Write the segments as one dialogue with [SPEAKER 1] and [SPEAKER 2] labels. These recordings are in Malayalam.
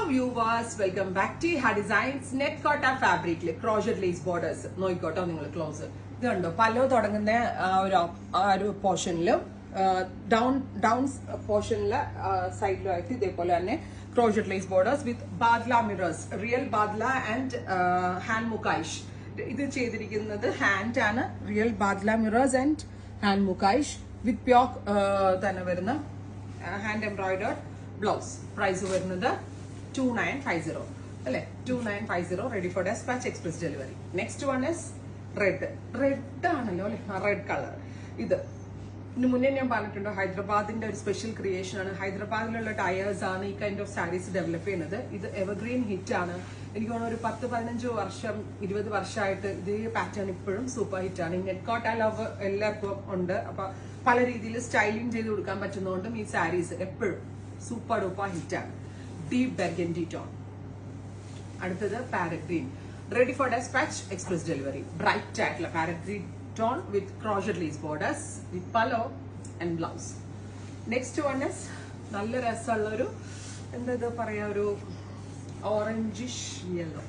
[SPEAKER 1] viewers, welcome back to Ha Designs net cotta fabric crochet lace borders. നോയിക്കോട്ടോ നിങ്ങൾ ക്ലോസ് ഇത് കണ്ടോ പല്ലോ തുടങ്ങുന്ന ഒരു പോർഷനിലും ഡൗൺ പോർഷനിലെ സൈഡിലുമായിട്ട് ഇതേപോലെ തന്നെ crochet lace borders with badla mirrors, real badla and hand mukaish. ഇത് ചെയ്തിരിക്കുന്നത് ഹാൻഡ് ആണ്, റിയൽ ബാദ്ല മിറേഴ്സ് ആൻഡ് ഹാൻഡ് മുക്കൈഷ് വിത്ത് പ്യോർ തന്നെ വരുന്ന ഹാൻഡ് എംബ്രോയിഡേർഡ് ബ്ലൗസ്. പ്രൈസ് വരുന്നത് 2950 അല്ലെ, 2950. Ready for dispatch express delivery. Next one is red ആണല്ലോ അല്ലെ, റെഡ് കളർ. ഇതിന് മുന്നേ ഞാൻ പറഞ്ഞിട്ടുണ്ട്, ഹൈദരാബാദിന്റെ ഒരു സ്പെഷ്യൽ ക്രിയേഷൻ ആണ്. ഹൈദരാബാദിലുള്ള ടയേഴ്സ് ആണ് ഈ കൈൻഡ് ഓഫ് സാരീസ് ഡെവലപ്പ് ചെയ്യുന്നത്. ഇത് എവർഗ്രീൻ ഹിറ്റ് ആണ്. എനിക്ക് തോന്നുന്നു ഒരു 10-15 വർഷം 20 വർഷമായിട്ട് ഇതേ പാറ്റേൺ ഇപ്പോഴും സൂപ്പർ ഹിറ്റ് ആണ്. നെറ്റ് കോട്ട ലവ് എല്ലാവർക്കും ഉണ്ട്. അപ്പൊ പല രീതിയിൽ സ്റ്റൈലിംഗ് ചെയ്ത് കൊടുക്കാൻ പറ്റുന്നതുകൊണ്ടും ഈ സാരീസ് എപ്പോഴും സൂപ്പർ ഡൂപ്പർ ഹിറ്റ് ആണ്. Deep burgundy tone. അടുത്തത് parrot green. Ready for dispatch express delivery. Bright ആയിട്ടുള്ള parrot green tone with crochet lace borders with palo and blouse. Next one is നല്ല രസമുള്ള ഒരു എന്താ പറയാ, ഒരു ഓറഞ്ചിഷ് യെല്ലോ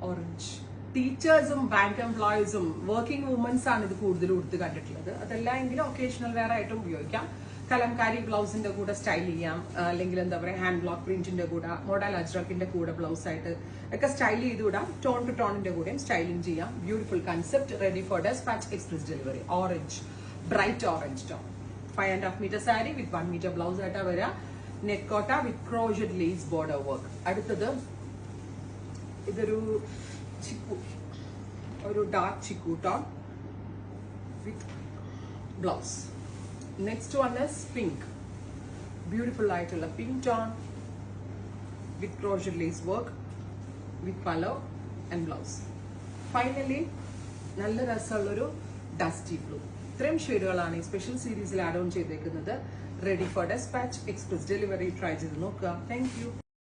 [SPEAKER 1] ഓറഞ്ച്. ടീച്ചേഴ്സും ബാങ്ക് എംപ്ലോയീസും വർക്കിംഗ് വുമൻസ് ആണ് ഇത് കൂടുതൽ കൊടുത്ത് കണ്ടിട്ടുള്ളത്. അതല്ല എങ്കിലും ഒക്കേഷണൽ വെയർ ആയിട്ടും ഉപയോഗിക്കാം. കലംകാരി ബ്ലൗസിന്റെ കൂടെ സ്റ്റൈൽ ചെയ്യാം, അല്ലെങ്കിൽ എന്താ പറയാ ഹാൻഡ് ബ്ലോക്ക് പ്രിന്റിന്റെ കൂടെ, മോഡൽ അജ്രക്കിന്റെ കൂടെ ബ്ലൗസ് ആയിട്ട് ഒക്കെ സ്റ്റൈൽ ചെയ്ത് വിടാം. ടോൺ ടു ടോണിന്റെ കൂടെയും സ്റ്റൈലിംഗ് ചെയ്യാം. Beautiful concept. Ready for dispatch express delivery. Orange, bright orange tone. 5.5 metre sari with 1 metre blouse ആയിട്ടാ വരിക. നെറ്റ് കോട്ട വിത്ത് crochet lace border work. അടുത്തത് ഇതൊരു ചിക്കു, ഒരു dark chikoo tone with blouse. Next one is pink. Beautiful ആയിട്ടുള്ള pink tone with crochet lace work with പലോ ആൻഡ് ബ്ലൗസ്. ഫൈനലി നല്ല രസമുള്ളൊരു ഡസ്റ്റി ബ്ലൂ. ഇത്രയും ഷെയ്ഡുകളാണ് ഈ സ്പെഷ്യൽ സീരീസിൽ ആഡ് ഓൺ ചെയ്തേക്കുന്നത്. Ready for dispatch express delivery. Try ചെയ്ത് നോക്കുക. Thank U.